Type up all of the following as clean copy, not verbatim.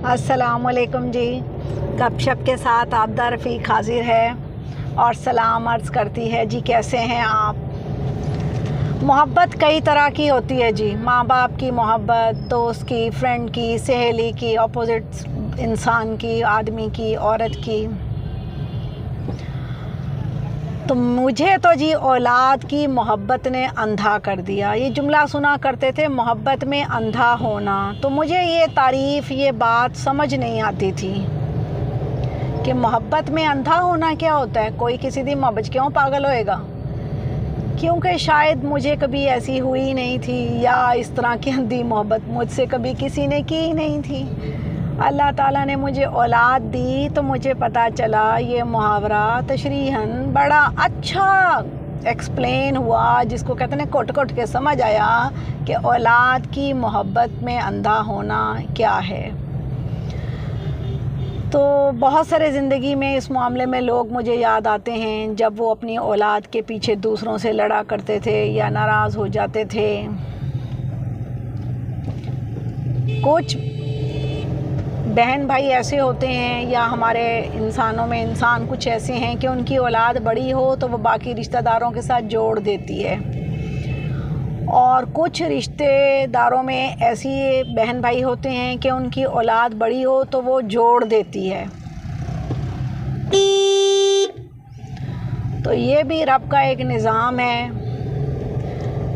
अस्सलाम वालेकुम जी। गपशप के साथ आबदा रफ़ीक हाज़िर है और सलाम अर्ज़ करती है जी, कैसे हैं आप। मोहब्बत कई तरह की होती है जी। माँ बाप की मोहब्बत, दोस्त की, फ्रेंड की, सहेली की, अपोजिट इंसान की, आदमी की, औरत की। तो मुझे तो जी औलाद की मोहब्बत ने अंधा कर दिया। ये जुमला सुना करते थे, मोहब्बत में अंधा होना। तो मुझे ये तारीफ़, ये बात समझ नहीं आती थी कि मोहब्बत में अंधा होना क्या होता है। कोई किसी दी मोहब्बत क्यों पागल होएगा? क्योंकि शायद मुझे कभी ऐसी हुई नहीं थी, या इस तरह की अंधी मोहब्बत मुझसे कभी किसी ने की ही नहीं थी। अल्लाह ताला ने मुझे औलाद दी तो मुझे पता चला, ये मुहावरा तशरीहन बड़ा अच्छा एक्सप्लेन हुआ, जिसको कहते हैं कोट कोट के समझ आया कि औलाद की मोहब्बत में अंधा होना क्या है। तो बहुत सारे ज़िंदगी में इस मामले में लोग मुझे याद आते हैं, जब वो अपनी औलाद के पीछे दूसरों से लड़ा करते थे या नाराज़ हो जाते थे। कुछ बहन भाई ऐसे होते हैं, या हमारे इंसानों में इंसान कुछ ऐसे हैं कि उनकी औलाद बड़ी हो तो वो बाकी रिश्तेदारों के साथ जोड़ देती है, और कुछ रिश्तेदारों में ऐसी बहन भाई होते हैं कि उनकी औलाद बड़ी हो तो वो जोड़ देती है। तो ये भी रब का एक निज़ाम है।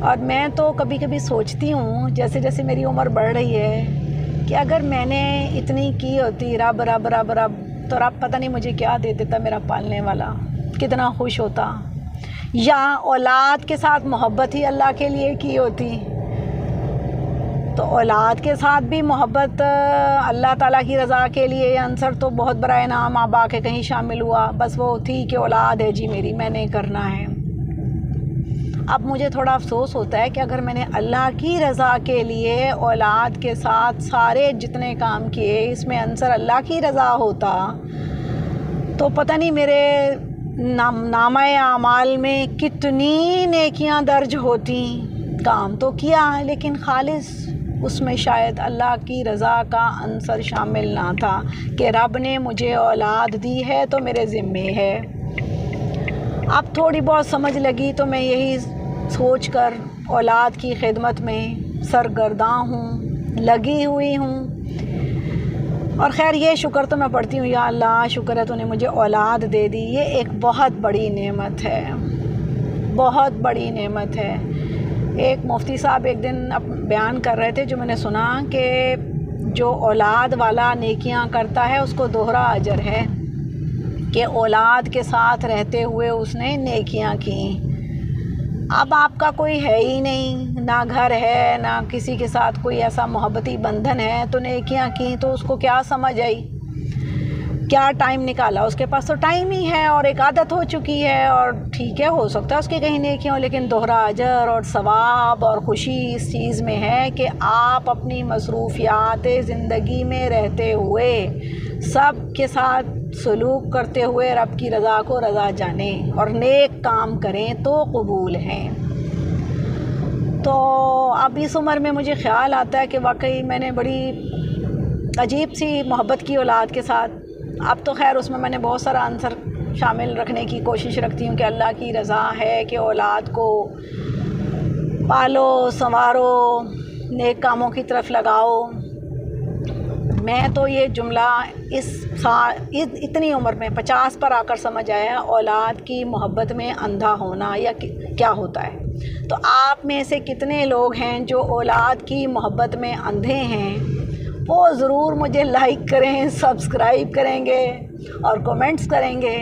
और मैं तो कभी कभी सोचती हूँ, जैसे जैसे मेरी उम्र बढ़ रही है, कि अगर मैंने इतनी की होती रब रब रब रब, तो रब पता नहीं मुझे क्या दे देता, मेरा पालने वाला कितना खुश होता। या औलाद के साथ मोहब्बत ही अल्लाह के लिए की होती, तो औलाद के साथ भी मोहब्बत अल्लाह ताला की रज़ा के लिए आंसर तो बहुत बड़ा इनाम आबा के कहीं शामिल हुआ। बस वो थी कि औलाद है जी मेरी, मैंने करना है। अब मुझे थोड़ा अफसोस होता है कि अगर मैंने अल्लाह की रज़ा के लिए औलाद के साथ सारे जितने काम किए, इसमें आंसर अल्लाह की रज़ा होता, तो पता नहीं मेरे नामाए आमाल में कितनी नेकियां दर्ज होती। काम तो किया, लेकिन खालिस उसमें शायद अल्लाह की रज़ा का आंसर शामिल ना था कि रब ने मुझे औलाद दी है तो मेरे ज़िम्मे है। अब थोड़ी बहुत समझ लगी तो मैं यही सोच कर औलाद की खिदमत में सरगर्दां हूँ, लगी हुई हूँ। और ख़ैर ये शुक्र तो मैं पढ़ती हूँ, या अल्लाह शुक्र है तूने मुझे औलाद दे दी। ये एक बहुत बड़ी नेमत है, बहुत बड़ी नेमत है। एक मुफ्ती साहब एक दिन बयान कर रहे थे, जो मैंने सुना, कि जो औलाद वाला नेकियां करता है उसको दोहरा अजर है, कि औलाद के साथ रहते हुए उसने नेकियां की। अब आपका कोई है ही नहीं, ना घर है, ना किसी के साथ कोई ऐसा मोहब्बती बंधन है, तो नेकियां की तो उसको क्या समझ आई, क्या टाइम निकाला। उसके पास तो टाइम ही है और एक आदत हो चुकी है, और ठीक है, हो सकता है उसकी कहीं नेकियां हो, लेकिन दोहरा अजर और सवाब और ख़ुशी इस चीज़ में है कि आप अपनी मसरूफियात ज़िंदगी में रहते हुए सब के साथ सलूक करते हुए रब की रज़ा को रज़ा जानें और नेक काम करें तो कबूल हैं। तो अब इस उम्र में मुझे ख़्याल आता है कि वाकई मैंने बड़ी अजीब सी मोहब्बत की औलाद के साथ। अब तो खैर उसमें मैंने बहुत सारा आंसर शामिल रखने की कोशिश रखती हूँ कि अल्लाह की रज़ा है कि औलाद को पालो, संवारो, नेक कामों की तरफ लगाओ। मैं तो ये जुमला इतनी उम्र में 50 पर आकर समझ आया, औलाद की मोहब्बत में अंधा होना या क्या होता है। तो आप में से कितने लोग हैं जो औलाद की मोहब्बत में अंधे हैं? वो ज़रूर मुझे लाइक करें, सब्सक्राइब करेंगे और कमेंट्स करेंगे।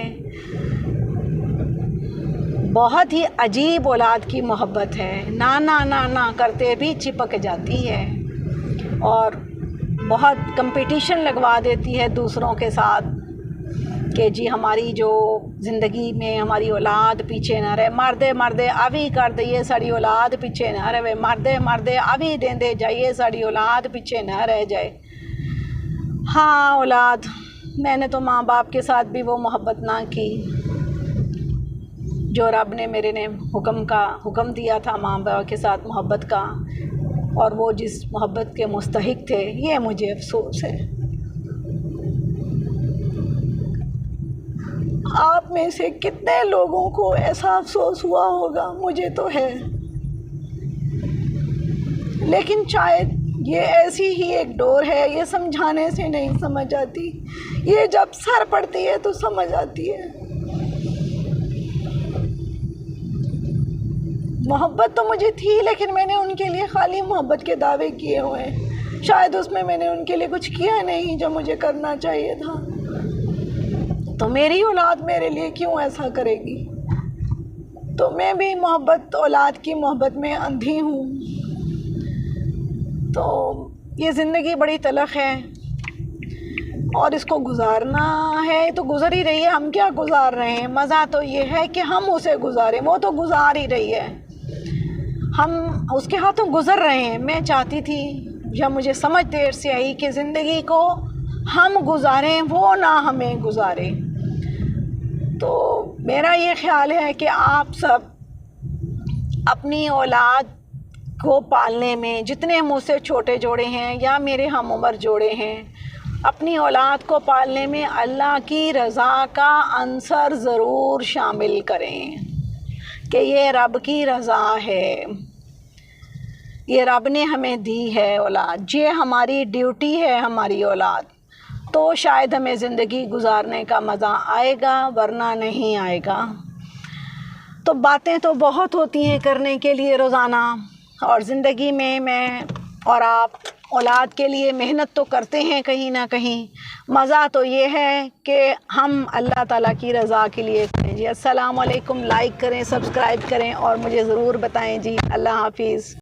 बहुत ही अजीब औलाद की मोहब्बत है, ना ना ना ना करते भी चिपक जाती है, और बहुत कंपटीशन लगवा देती है दूसरों के साथ कि जी हमारी जो ज़िंदगी में हमारी औलाद पीछे ना रहे। मर्दे मर्दे अभी कर दइए साड़ी औलाद पीछे ना रहे, मर्दे मर्दे अभी देंदे जाइए साड़ी औलाद पीछे ना रह जाए। हाँ औलाद, मैंने तो माँ बाप के साथ भी वो मोहब्बत ना की जो रब ने मेरे ने हुक्म दिया था माँ बाप के साथ मोहब्बत का, और वो जिस मोहब्बत के मुस्तहिक थे, ये मुझे अफसोस है। آپ میں سے کتنے لوگوں کو ایسا افسوس ہوا ہوگا، مجھے تو ہے، لیکن شاید یہ ایسی ہی ایک ڈور ہے، یہ سمجھانے سے نہیں سمجھ آتی، یہ جب سر پڑتی ہے تو سمجھ آتی ہے۔ محبت تو مجھے تھی، لیکن میں نے ان کے لیے خالی محبت کے دعوے کیے ہوئے ہیں، شاید اس میں نے ان کے لیے کچھ کیا نہیں جو مجھے کرنا چاہیے تھا۔ تو میری اولاد میرے لیے کیوں ایسا کرے گی؟ تو میں بھی محبت، اولاد کی محبت میں اندھی ہوں۔ تو یہ زندگی بڑی تلخ ہے اور اس کو گزارنا ہے تو گزر ہی رہی ہے، ہم کیا گزار رہے ہیں، مزہ تو یہ ہے کہ ہم اسے گزاریں، وہ تو گزار ہی رہی ہے، ہم اس کے ہاتھوں گزر رہے ہیں۔ میں چاہتی تھی یا مجھے سمجھ دیر سے آئی کہ زندگی کو ہم گزاریں، وہ نہ ہمیں گزارے۔ تو میرا یہ خیال ہے کہ آپ سب اپنی اولاد کو پالنے میں، جتنے مجھ سے چھوٹے جوڑے ہیں یا میرے ہم عمر جوڑے ہیں، اپنی اولاد کو پالنے میں اللہ کی رضا کا عنصر ضرور شامل کریں کہ یہ رب کی رضا ہے، یہ رب نے ہمیں دی ہے اولاد، یہ ہماری ڈیوٹی ہے ہماری اولاد، تو شاید ہمیں زندگی گزارنے کا مزہ آئے گا، ورنہ نہیں آئے گا۔ تو باتیں تو بہت ہوتی ہیں کرنے کے لیے روزانہ، اور زندگی میں اور آپ اولاد کے لیے محنت تو کرتے ہیں کہیں نہ کہیں، مزہ تو یہ ہے کہ ہم اللہ تعالیٰ کی رضا کے لیے کریں۔ جی السلام علیکم، لائک کریں، سبسکرائب کریں اور مجھے ضرور بتائیں جی۔ اللہ حافظ۔